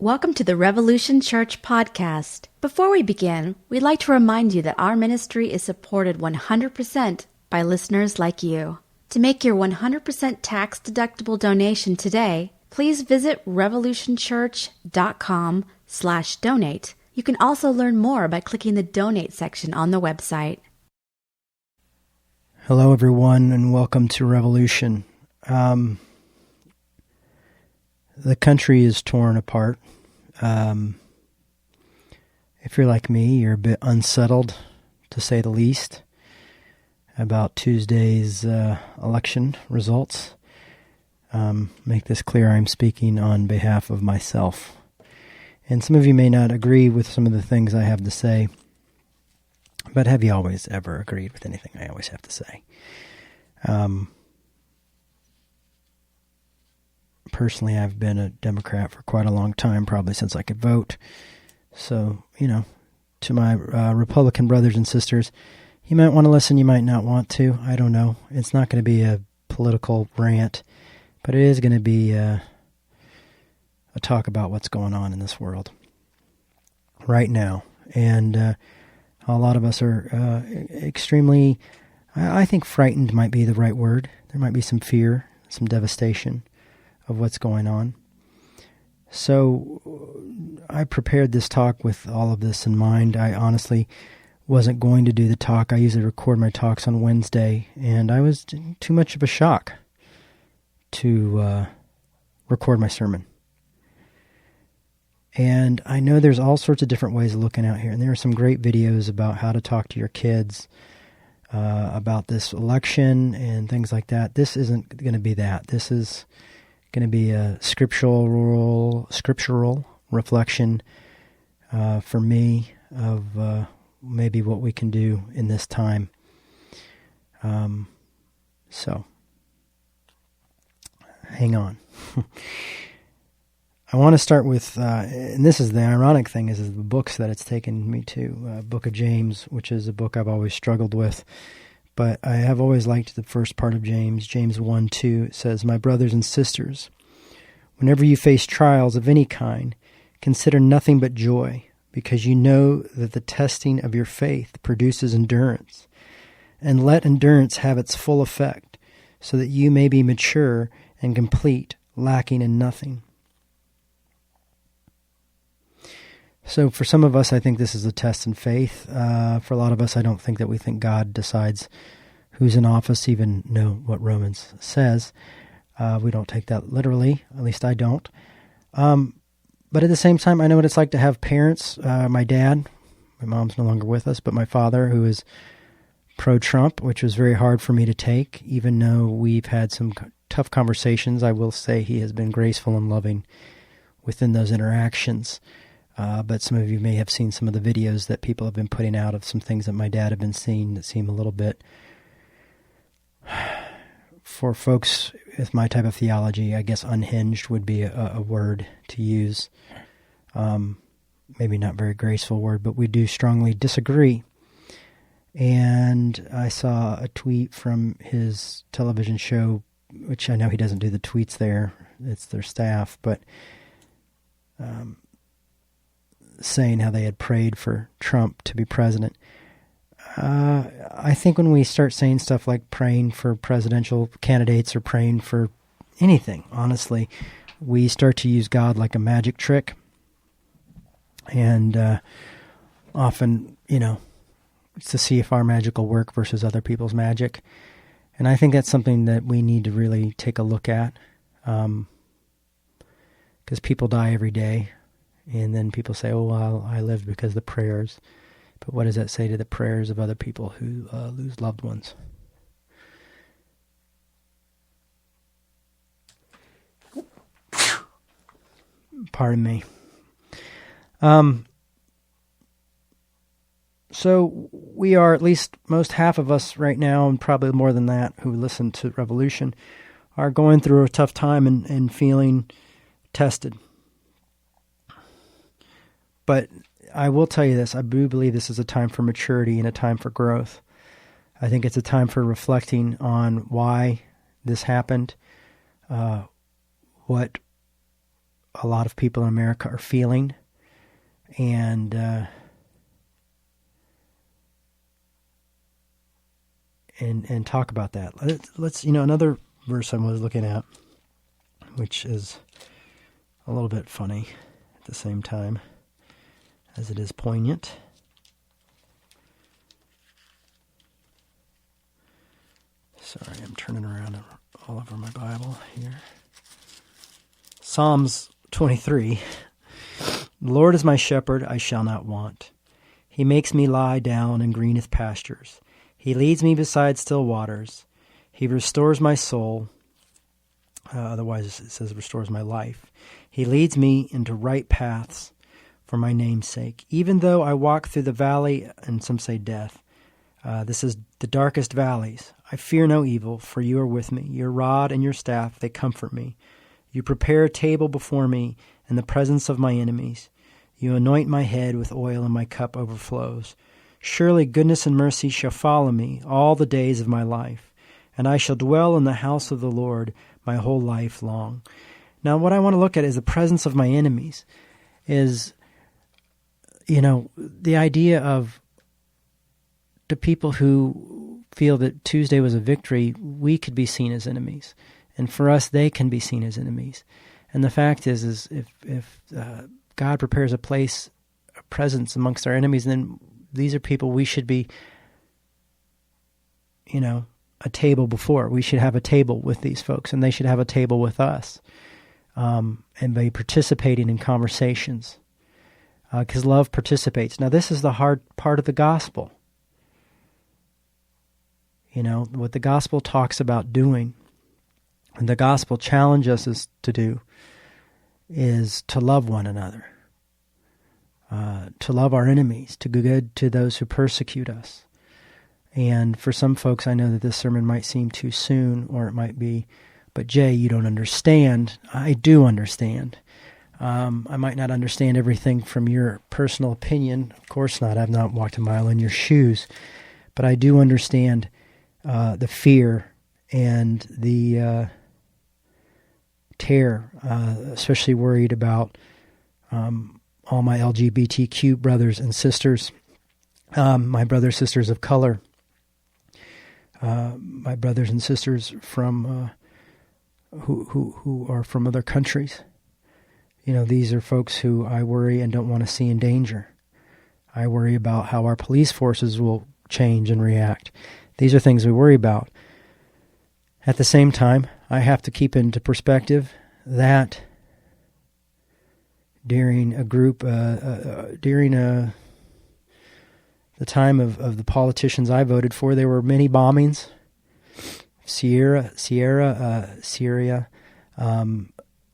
Welcome to the Revolution Church podcast. Before we begin, we'd like to remind you that our ministry is supported 100% by listeners like you. To make your 100% tax-deductible donation today, please visit revolutionchurch.com/donate. You can also learn more by clicking the donate section on the website. Hello, everyone, and welcome to Revolution. The country is torn apart. If you're like me, you're a bit unsettled, to say the least, about Tuesday's election results. Make this clear, I'm speaking on behalf of myself. And some of you may not agree with some of the things I have to say, but have you always ever agreed with anything I always have to say? Personally, I've been a Democrat for quite a long time, probably since I could vote. So, to my Republican brothers and sisters, you might want to listen, you might not want to. I don't know. It's not going to be a political rant, but it is going to be a talk about what's going on in this world right now. And a lot of us are extremely, I think frightened might be the right word. There might be some fear, some devastation of what's going on. So I prepared this talk with all of this in mind. I honestly wasn't going to do the talk. I usually record my talks on Wednesday, and I was too much of a shock to record my sermon. And I know there's all sorts of different ways of looking out here, and there are some great videos about how to talk to your kids about this election and things like that. This isn't going to be that. This is going to be a scriptural reflection for me of maybe what we can do in this time. So, hang on. I want to start with, and this is the ironic thing, is the books that it's taken me to. Book of James, which is a book I've always struggled with. But I have always liked the first part of James. James 1:2 says, "My brothers and sisters, whenever you face trials of any kind, consider nothing but joy, because you know that the testing of your faith produces endurance. And let endurance have its full effect, so that you may be mature and complete, lacking in nothing." So for some of us, I think this is a test in faith. For a lot of us, I don't think that we think God decides who's in office, even know what Romans says. We don't take that literally, at least I don't. But at the same time, I know what it's like to have parents. My dad, my mom's no longer with us, but my father, who is pro-Trump, which was very hard for me to take, even though we've had some tough conversations. I will say he has been graceful and loving within those interactions. But some of you may have seen some of the videos that people have been putting out of some things that my dad had been seeing that seem a little bit, for folks with my type of theology, I guess unhinged would be a word to use. Maybe not very graceful word, but we do strongly disagree. And I saw a tweet from his television show, which I know he doesn't do the tweets there, it's their staff, but saying how they had prayed for Trump to be president. I think when we start saying stuff like praying for presidential candidates or praying for anything, honestly, we start to use God like a magic trick. And often, it's to see if our magic will work versus other people's magic. And I think that's something that we need to really take a look at. Because people die every day. And then people say, oh, well, I lived because of the prayers. But what does that say to the prayers of other people who lose loved ones? Pardon me. So we are, at least most half of us right now, and probably more than that, who listen to Revolution, are going through a tough time and feeling tested. But I will tell you this, I do believe this is a time for maturity and a time for growth. I think it's a time for reflecting on why this happened, what a lot of people in America are feeling, and talk about that. Let's another verse I was looking at, which is a little bit funny at the same time as it is poignant. Sorry, I'm turning around all over my Bible here. Psalms 23. The Lord is my shepherd, I shall not want. He makes me lie down in greeneth pastures. He leads me beside still waters. He restores my soul. Otherwise, it says restores my life. He leads me into right paths for my name's sake. Even though I walk through the valley, and some say death, this is the darkest valleys, I fear no evil, for you are with me. Your rod and your staff, they comfort me. You prepare a table before me in the presence of my enemies. You anoint my head with oil, and my cup overflows. Surely goodness and mercy shall follow me all the days of my life, and I shall dwell in the house of the Lord my whole life long. Now, what I want to look at is the presence of my enemies, is, the idea of the people who feel that Tuesday was a victory, we could be seen as enemies. And for us, they can be seen as enemies. And the fact is if God prepares a place, a presence amongst our enemies, then these are people we should be, a table before. We should have a table with these folks, and they should have a table with us, and be participating in conversations, because love participates. Now, this is the hard part of the gospel. What the gospel talks about doing, and the gospel challenges us to do, is to love one another, to love our enemies, to do good to those who persecute us. And for some folks, I know that this sermon might seem too soon, or it might be, but Jay, you don't understand. I do understand. I might not understand everything from your personal opinion. Of course not. I've not walked a mile in your shoes. But I do understand the fear and the terror, especially worried about all my LGBTQ brothers and sisters, my brothers and sisters of color, my brothers and sisters from who are from other countries. These are folks who I worry and don't want to see in danger. I worry about how our police forces will change and react. These are things we worry about. At the same time, I have to keep into perspective that during the time of the politicians I voted for, there were many bombings. Syria,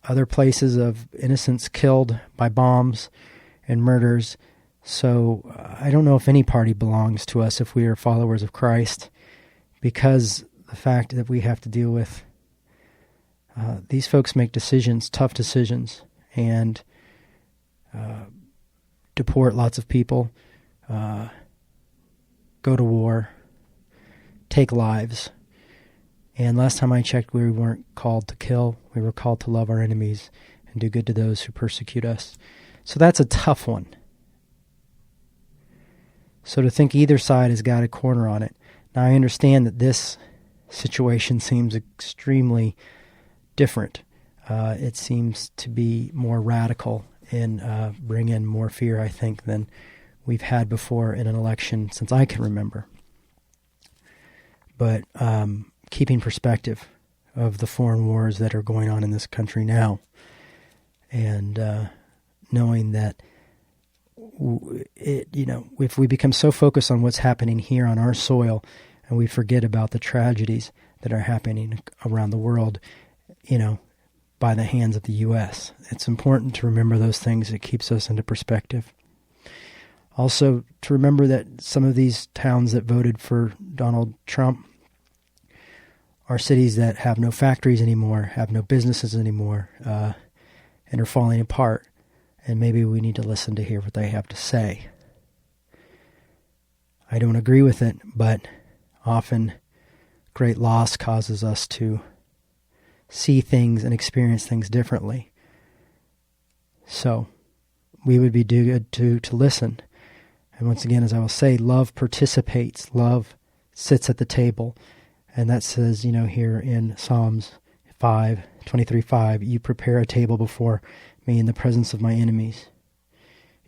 other places of innocents killed by bombs and murders. So I don't know if any party belongs to us if we are followers of Christ, because the fact that we have to deal with these folks make decisions, tough decisions, and deport lots of people, go to war, take lives. And last time I checked, we weren't called to kill. We were called to love our enemies and do good to those who persecute us. So that's a tough one. So to think either side has got a corner on it. Now, I understand that this situation seems extremely different. It seems to be more radical and bring in more fear, I think, than we've had before in an election since I can remember. But keeping perspective of the foreign wars that are going on in this country now, and knowing that if we become so focused on what's happening here on our soil, and we forget about the tragedies that are happening around the world, by the hands of the U.S., it's important to remember those things. It keeps us into perspective. Also, to remember that some of these towns that voted for Donald Trump are cities that have no factories anymore, have no businesses anymore, and are falling apart. And maybe we need to listen to hear what they have to say. I don't agree with it, but often great loss causes us to see things and experience things differently. So we would be good to listen. And once again, as I will say, love participates. Love sits at the table. And that says, here in Psalms 23:5, you prepare a table before me in the presence of my enemies.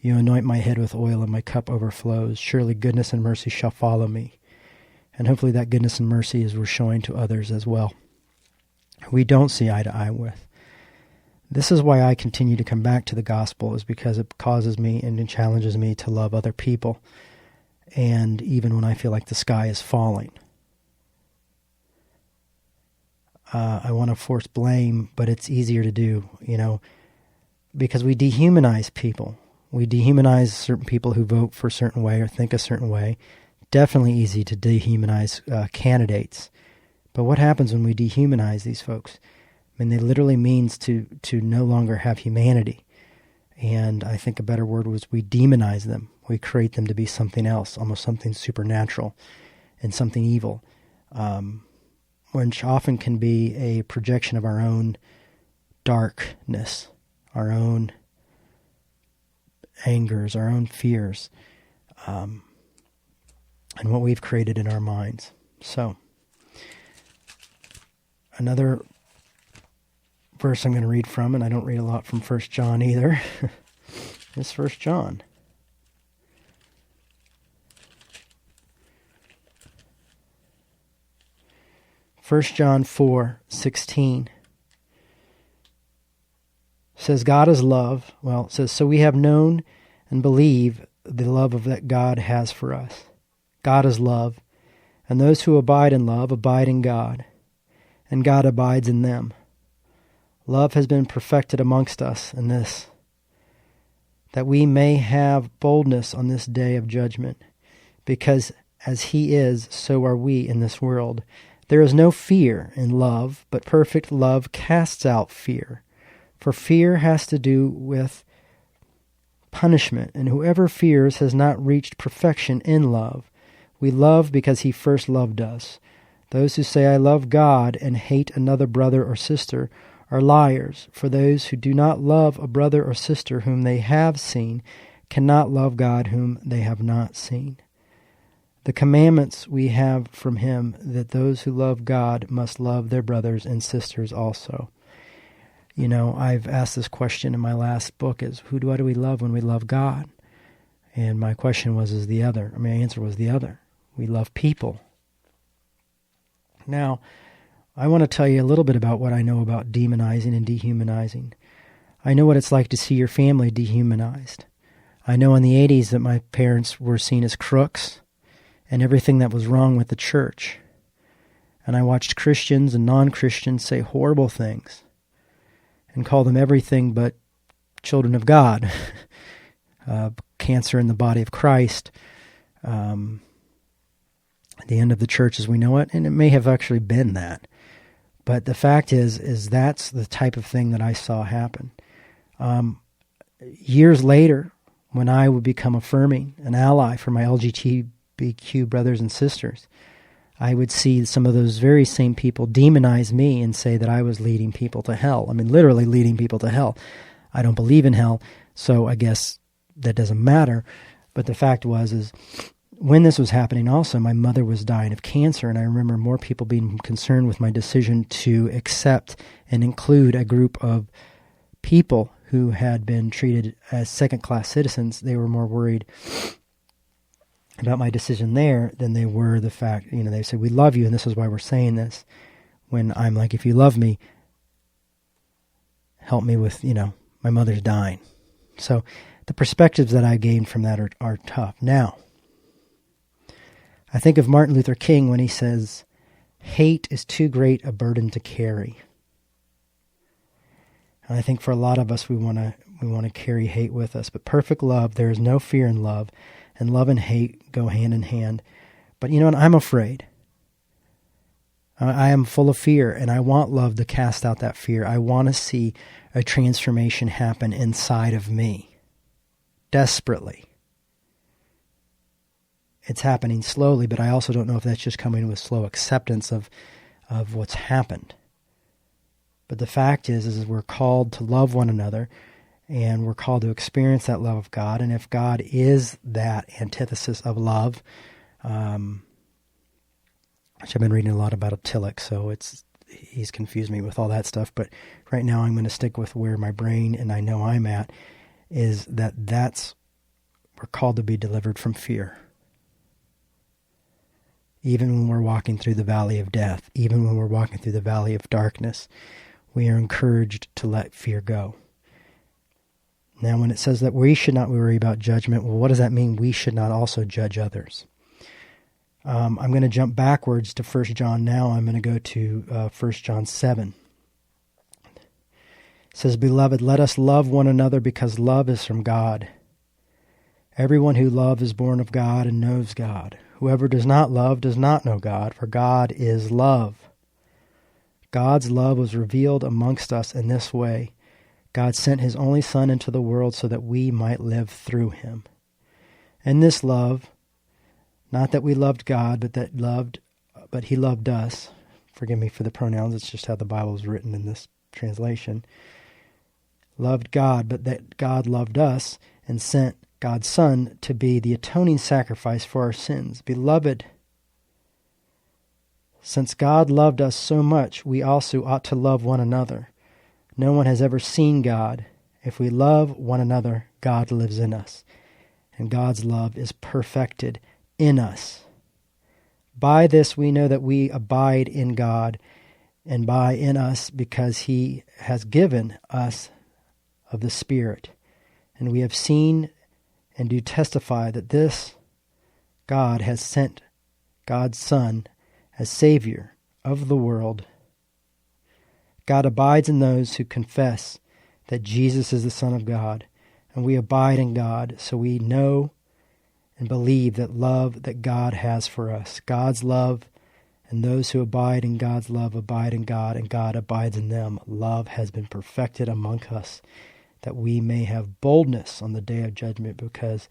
You anoint my head with oil and my cup overflows. Surely goodness and mercy shall follow me. And hopefully that goodness and mercy is we're showing to others as well, who we don't see eye to eye with. This is why I continue to come back to the gospel, is because it causes me and it challenges me to love other people. And even when I feel like the sky is falling. I want to force blame, but it's easier to do, because we dehumanize people. We dehumanize certain people who vote for a certain way or think a certain way. Definitely easy to dehumanize candidates. But what happens when we dehumanize these folks? I mean, they literally means to no longer have humanity. And I think a better word was we demonize them. We create them to be something else, almost something supernatural and something evil. Which often can be a projection of our own darkness, our own angers, our own fears, and what we've created in our minds. So, another verse I'm going to read from, and I don't read a lot from 1 John either, is 1 John. 1 John 4:16 says, God is love. Well, it says, so we have known and believe the love of that God has for us. God is love, and those who abide in love abide in God, and God abides in them. Love has been perfected amongst us in this, that we may have boldness on this day of judgment, because as He is, so are we in this world. There is no fear in love, but perfect love casts out fear. For fear has to do with punishment, and whoever fears has not reached perfection in love. We love because He first loved us. Those who say, I love God, and hate another brother or sister are liars. For those who do not love a brother or sister whom they have seen cannot love God whom they have not seen. The commandments we have from Him, that those who love God must love their brothers and sisters also. I've asked this question in my last book, is who do we love when we love God? And my question was, my answer was the other. We love people. Now, I want to tell you a little bit about what I know about demonizing and dehumanizing. I know what it's like to see your family dehumanized. I know in the 80s that my parents were seen as crooks, and everything that was wrong with the church. And I watched Christians and non-Christians say horrible things and call them everything but children of God. Cancer in the body of Christ. The end of the church as we know it, and it may have actually been that. But the fact is that's the type of thing that I saw happen. Years later, when I would become affirming, an ally for my LGBTQ brothers and sisters, I would see some of those very same people demonize me and say that I was leading people to hell. I mean, literally leading people to hell. I don't believe in hell, so I guess that doesn't matter. But the fact is when this was happening also, my mother was dying of cancer, and I remember more people being concerned with my decision to accept and include a group of people who had been treated as second-class citizens. They were more worried about my decision there than they were the fact, they said, we love you, and this is why we're saying this. When I'm like, if you love me, help me with, my mother's dying. So the perspectives that I gained from that are tough. Now, I think of Martin Luther King when he says, hate is too great a burden to carry. And I think for a lot of us, we want to carry hate with us. But perfect love, there is no fear in love, and love and hate go hand in hand. But you know what? I'm afraid. I am full of fear, and I want love to cast out that fear. I want to see a transformation happen inside of me. Desperately. It's happening slowly, but I also don't know if that's just coming with slow acceptance of what's happened. But the fact is we're called to love one another, And we're called to experience that love of God. And if God is that antithesis of love, which I've been reading a lot about Tillich, so he's confused me with all that stuff. But right now I'm going to stick with where my brain and I know I'm at, is that's we're called to be delivered from fear. Even when we're walking through the valley of death, even when we're walking through the valley of darkness, we are encouraged to let fear go. Now, when it says that we should not worry about judgment, well, what does that mean? We should not also judge others. I'm going to jump backwards to 1 John now. I'm going to go to 1 John 7. It says, "Beloved, let us love one another because love is from God. Everyone who loves is born of God and knows God. Whoever does not love does not know God, for God is love. God's love was revealed amongst us in this way. God sent his only Son into the world so that we might live through him. And this love, not that we loved God, but he loved us." Forgive me for the pronouns, it's just how the Bible is written in this translation. "Loved God, but that God loved us and sent God's Son to be the atoning sacrifice for our sins. Beloved, since God loved us so much, we also ought to love one another. No one has ever seen God. If we love one another, God lives in us, and God's love is perfected in us. By this we know that we abide in God, and in us, because he has given us of the Spirit. And we have seen and do testify that this God has sent God's Son as Savior of the world. God abides in those who confess that Jesus is the Son of God, and we abide in God, so we know and believe that love that God has for us. God's love, and those who abide in God's love abide in God, and God abides in them. Love has been perfected among us, that we may have boldness on the day of judgment, because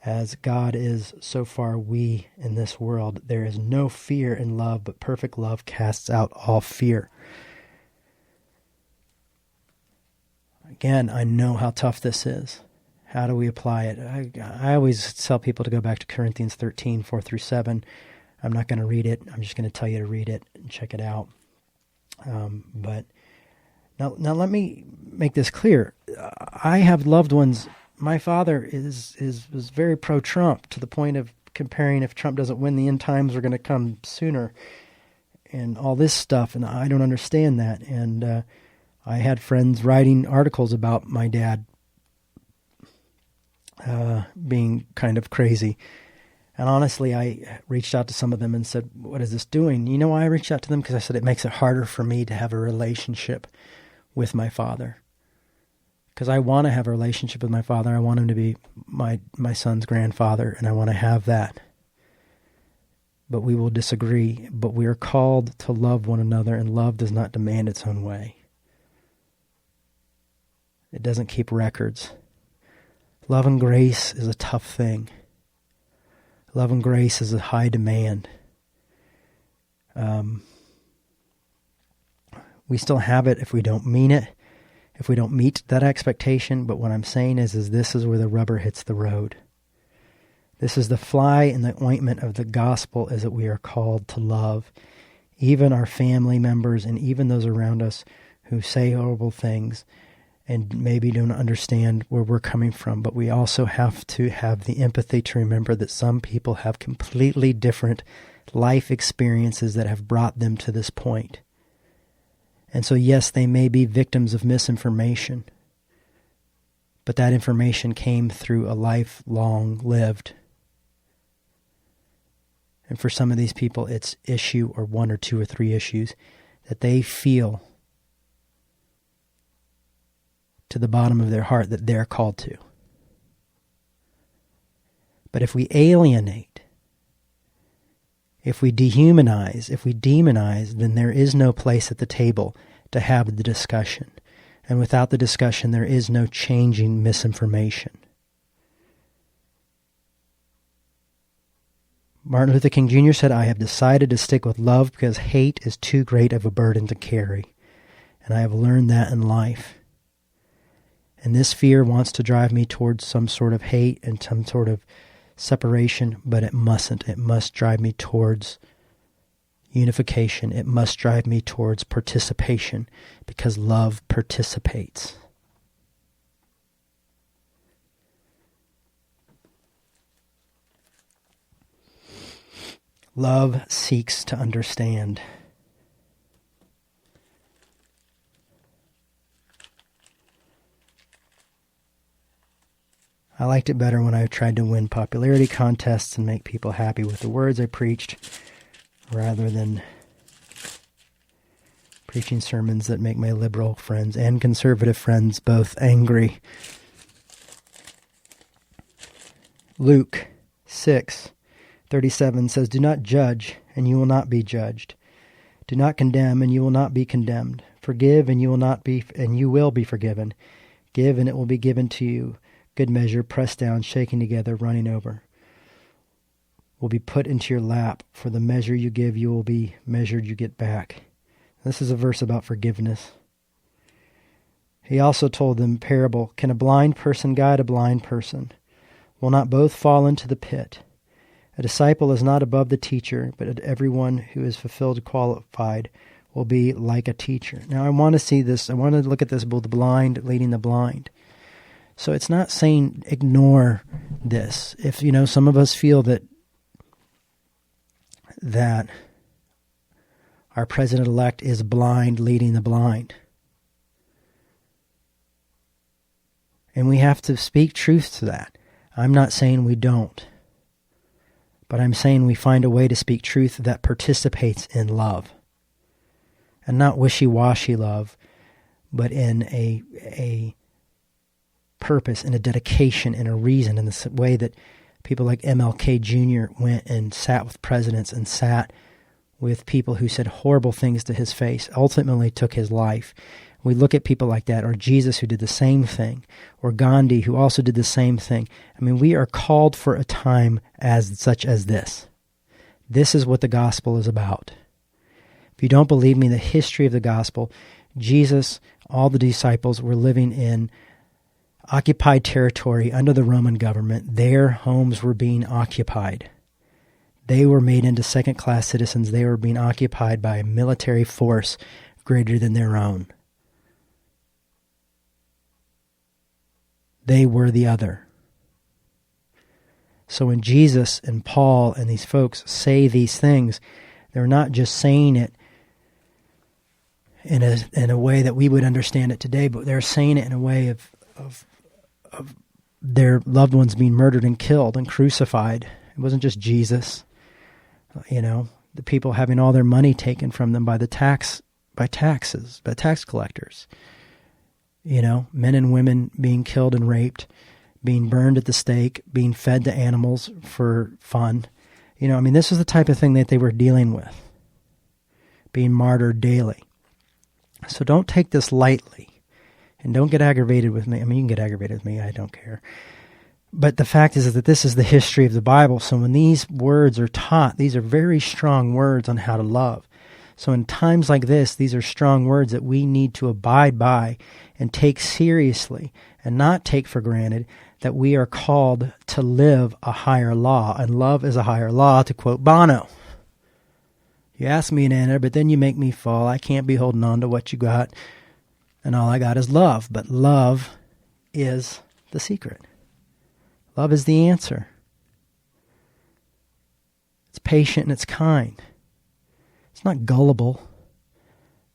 as God is, so far we in this world. There is no fear in love, but perfect love casts out all fear." Again, I know how tough this is. How do we apply it? I always tell people to go back to Corinthians 13, 4 through 7. I'm not going to read it. I'm just going to tell you to read it and check it out. But now let me make this clear. I have loved ones. My father was very pro-Trump, to the point of comparing, if Trump doesn't win, the end times are going to come sooner, and all this stuff. And I don't understand that. And I had friends writing articles about my dad being kind of crazy. And honestly, I reached out to some of them and said, "What is this doing?" You know why I reached out to them? Because I said it makes it harder for me to have a relationship with my father. Because I want to have a relationship with my father. I want him to be my son's grandfather, and I want to have that. But we will disagree. But we are called to love one another, and love does not demand its own way. It doesn't keep records. Love and grace is a tough thing. Love and grace is a high demand. We still have it if we don't mean it, if we don't meet that expectation. But what I'm saying is this is where the rubber hits the road. This is the fly in the ointment of the gospel, is that we are called to love even our family members and even those around us who say horrible things and maybe don't understand where we're coming from. But we also have to have the empathy to remember that some people have completely different life experiences that have brought them to this point. And so, yes, they may be victims of misinformation, but that information came through a life long lived. And for some of these people, it's issue or one or two or three issues that they feel to the bottom of their heart that they're called to. But if we alienate, if we dehumanize, if we demonize, then there is no place at the table to have the discussion. And without the discussion, there is no changing misinformation. Martin Luther King Jr. said, "I have decided to stick with love because hate is too great of a burden to carry." And I have learned that in life. And this fear wants to drive me towards some sort of hate and some sort of separation, but it mustn't. It must drive me towards unification. It must drive me towards participation, because love participates. Love seeks to understand. I liked it better when I tried to win popularity contests and make people happy with the words I preached, rather than preaching sermons that make my liberal friends and conservative friends both angry. Luke 6:37 says, "Do not judge, and you will not be judged. Do not condemn, and you will not be condemned. Forgive, and you will be forgiven. Give, and it will be given to you. Good measure, pressed down, shaken together, running over, will be put into your lap. For the measure you give, you will be measured, you get back." This is a verse about forgiveness. He also told them parable, "Can a blind person guide a blind person? Will not both fall into the pit? A disciple is not above the teacher, but everyone who is fulfilled, qualified, will be like a teacher." Now I want to see this. I want to look at this, both the blind leading the blind. So it's not saying ignore this. If, some of us feel that our president-elect is blind leading the blind. And we have to speak truth to that. I'm not saying we don't. But I'm saying we find a way to speak truth that participates in love. And not wishy-washy love, but in a purpose, in a dedication, in a reason, in the way that people like MLK Jr. went and sat with presidents and sat with people who said horrible things to his face, ultimately took his life. We look at people like that, or Jesus, who did the same thing, or Gandhi, who also did the same thing. I mean, we are called for a time such as this. This is what the gospel is about. If you don't believe me, the history of the gospel, Jesus, all the disciples were living in occupied territory under the Roman government. Their homes were being occupied. They were made into second-class citizens. They were being occupied by a military force greater than their own. They were the other. So when Jesus and Paul and these folks say these things, they're not just saying it in a way that we would understand it today, but they're saying it in a way of their loved ones being murdered and killed and crucified. It wasn't just Jesus. The people having all their money taken from them by tax collectors. Men and women being killed and raped, being burned at the stake, being fed to animals for fun. This is the type of thing that they were dealing with, being martyred daily. So don't take this lightly, and don't get aggravated with me. You can get aggravated with me, I don't care. But the fact is that this is the history of the Bible. So when these words are taught, these are very strong words on how to love. So in times like this, these are strong words that we need to abide by and take seriously, and not take for granted that we are called to live a higher law. And love is a higher law, to quote Bono. You ask me an answer, but then you make me fall. I can't be holding on to what you got, and all I got is love. But love is the secret. Love is the answer. It's patient and it's kind. It's not gullible.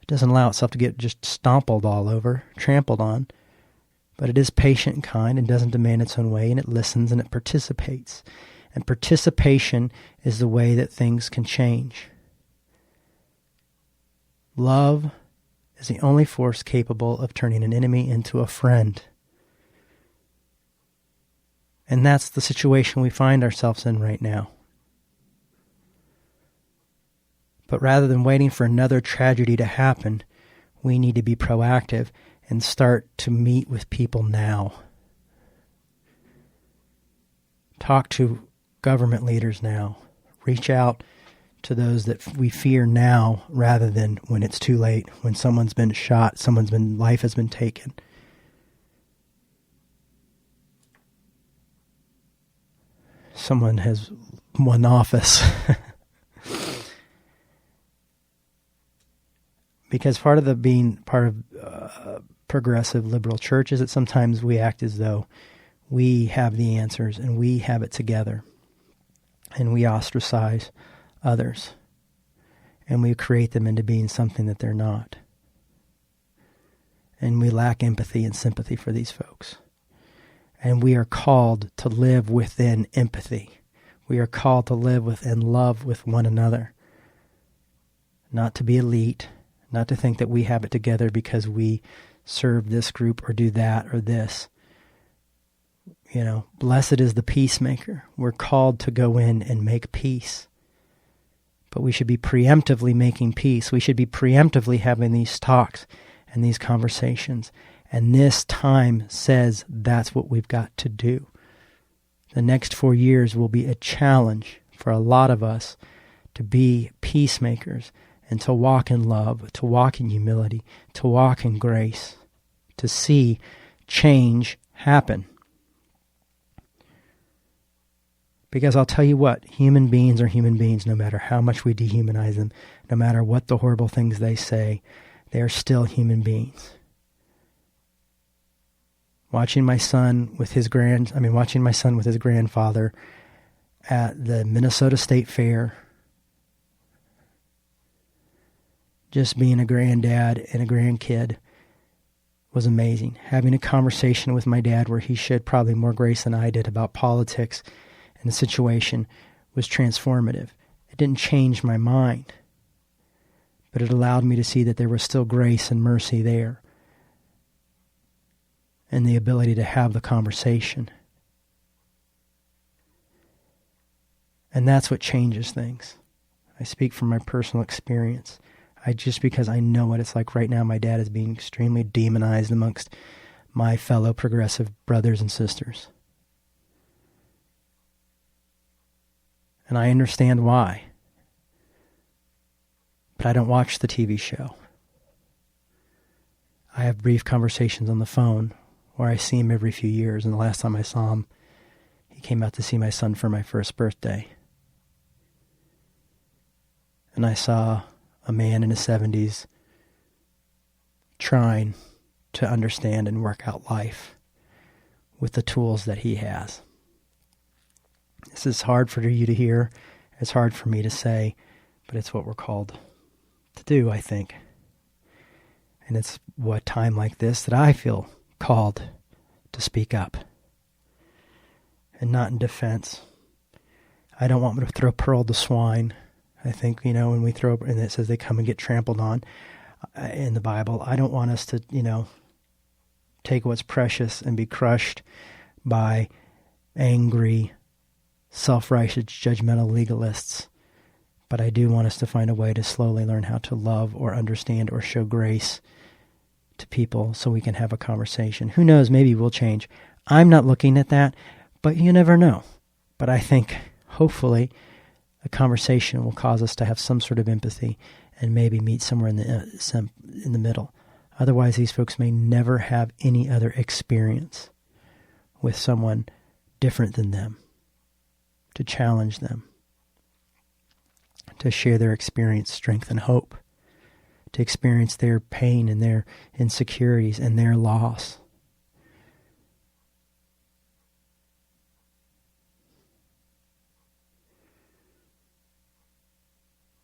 It doesn't allow itself to get just stompled all over, trampled on. But it is patient and kind and doesn't demand its own way, and it listens and it participates. And participation is the way that things can change. Love is the only force capable of turning an enemy into a friend. And that's the situation we find ourselves in right now. But rather than waiting for another tragedy to happen, we need to be proactive and start to meet with people now. Talk to government leaders now. Reach out to those that we fear now rather than when it's too late, when someone's been shot, life has been taken. someone has won office. Because part of being part of progressive liberal church is that sometimes we act as though we have the answers and we have it together, and we ostracize others, and we create them into being something that they're not. And we lack empathy and sympathy for these folks. And we are called to live within empathy. We are called to live within love with one another. Not to be elite, not to think that we have it together because we serve this group or do that or this. You know, blessed is the peacemaker. We're called to go in and make peace. But we should be preemptively making peace. We should be preemptively having these talks and these conversations. And this time says that's what we've got to do. The next 4 years will be a challenge for a lot of us to be peacemakers and to walk in love, to walk in humility, to walk in grace, to see change happen. Because I'll tell you what, human beings are human beings no matter how much we dehumanize them, no matter what the horrible things they say, they are still human beings. Watching my son with his grandfather at the Minnesota State Fair, just being a granddad and a grandkid was amazing. Having a conversation with my dad where he showed probably more grace than I did about politics and the situation was transformative. It didn't change my mind, but it allowed me to see that there was still grace and mercy there and the ability to have the conversation. And that's what changes things. I speak from my personal experience. Just because I know what it's like right now, my dad is being extremely demonized amongst my fellow progressive brothers and sisters. And I understand why. But I don't watch the TV show. I have brief conversations on the phone where I see him every few years. And the last time I saw him, he came out to see my son for my first birthday. And I saw a man in his 70s trying to understand and work out life with the tools that he has. This is hard for you to hear. It's hard for me to say, but it's what we're called to do, I think. And it's what time like this that I feel called to speak up. And not in defense. I don't want to throw pearl to swine. I think, when we throw, and it says they come and get trampled on in the Bible, I don't want us to, take what's precious and be crushed by angry, self-righteous, judgmental legalists. But I do want us to find a way to slowly learn how to love or understand or show grace to people so we can have a conversation. Who knows, maybe we'll change. I'm not looking at that, but you never know. But I think, hopefully, a conversation will cause us to have some sort of empathy and maybe meet somewhere in the middle. Otherwise, these folks may never have any other experience with someone different than them, to challenge them, to share their experience, strength, and hope, to experience their pain and their insecurities and their loss.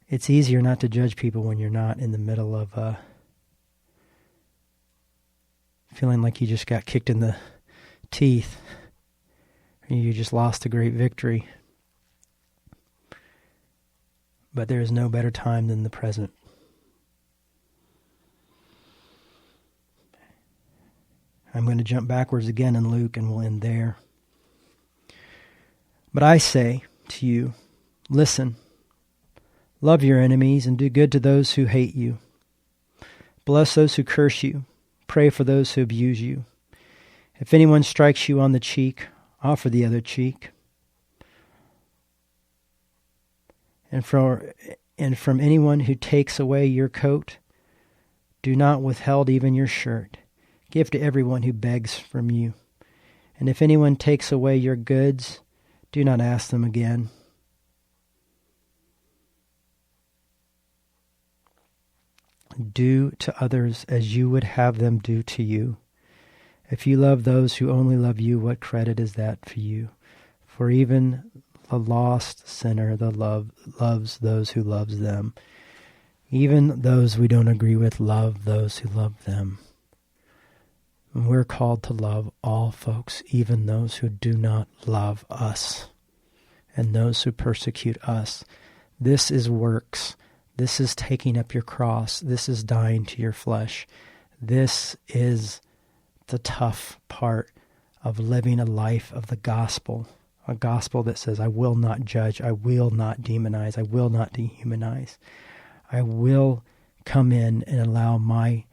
It's easier not to judge people when you're not in the middle of feeling like you just got kicked in the teeth and you just lost a great victory. But there is no better time than the present. I'm going to jump backwards again in Luke and we'll end there. But I say to you, listen. Love your enemies and do good to those who hate you. Bless those who curse you. Pray for those who abuse you. If anyone strikes you on the cheek, offer the other cheek. And from anyone who takes away your coat, do not withhold even your shirt. Give to everyone who begs from you. And if anyone takes away your goods, Do not ask them again. Do to others as you would have them do to you. If you love those who only love you, what credit is that for you? For even the lost sinner loves those who loves them. Even those we don't agree with love those who love them. And we're called to love all folks, even those who do not love us and those who persecute us. This is works. This is taking up your cross. This is dying to your flesh. This is the tough part of living a life of the gospel. A gospel that says, I will not judge, I will not demonize, I will not dehumanize. I will come in and allow my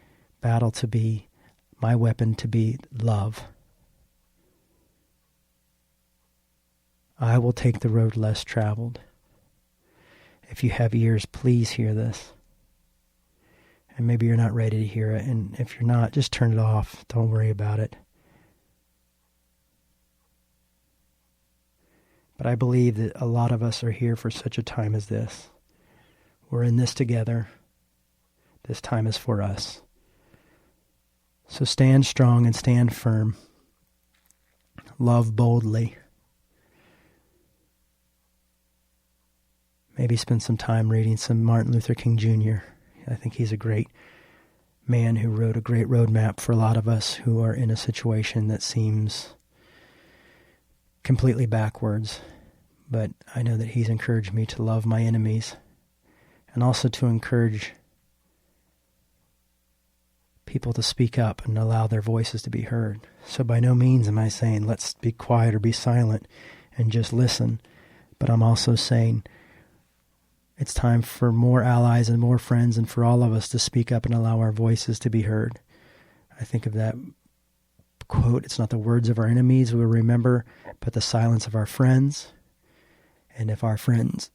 battle to be, my weapon to be love. I will take the road less traveled. If you have ears, please hear this. And maybe you're not ready to hear it. And if you're not, just turn it off. Don't worry about it. But I believe that a lot of us are here for such a time as this. We're in this together. This time is for us. So stand strong and stand firm. Love boldly. Maybe spend some time reading some Martin Luther King Jr. I think he's a great man who wrote a great roadmap for a lot of us who are in a situation that seems completely backwards. But I know that he's encouraged me to love my enemies and also to encourage people to speak up and allow their voices to be heard. So by no means am I saying let's be quiet or be silent and just listen. But I'm also saying it's time for more allies and more friends and for all of us to speak up and allow our voices to be heard. I think of that quote, it's not the words of our enemies we'll remember, but the silence of our friends. And if our friends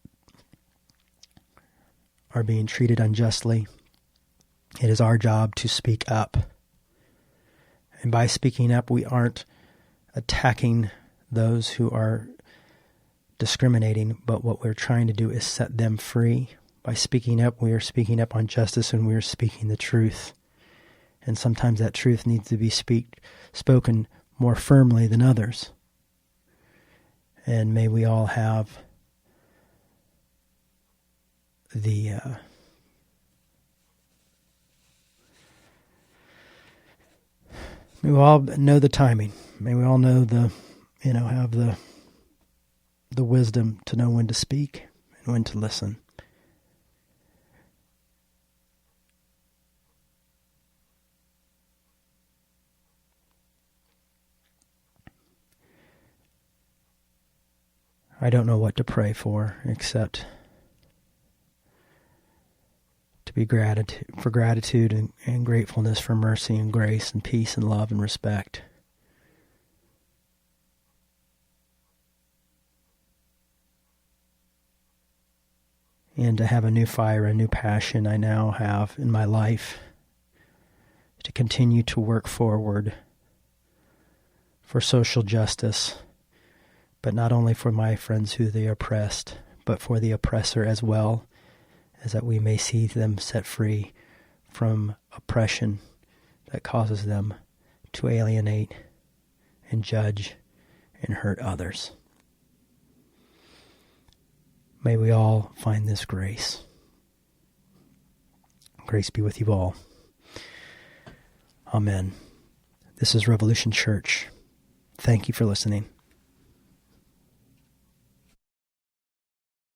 are being treated unjustly, it is our job to speak up. And by speaking up, we aren't attacking those who are discriminating, but what we're trying to do is set them free. By speaking up, we are speaking up on justice and we are speaking the truth. And sometimes that truth needs to be spoken more firmly than others. And may we all have may we all know the timing. May we all know have the wisdom to know when to speak and when to listen. I don't know what to pray for except to be gratitude and gratefulness for mercy and grace and peace and love and respect. And to have a new fire, a new passion I now have in my life to continue to work forward for social justice, but not only for my friends who they oppressed, but for the oppressor as well, as that we may see them set free from oppression that causes them to alienate and judge and hurt others. May we all find this grace. Grace be with you all. Amen. This is Revolution Church. Thank you for listening.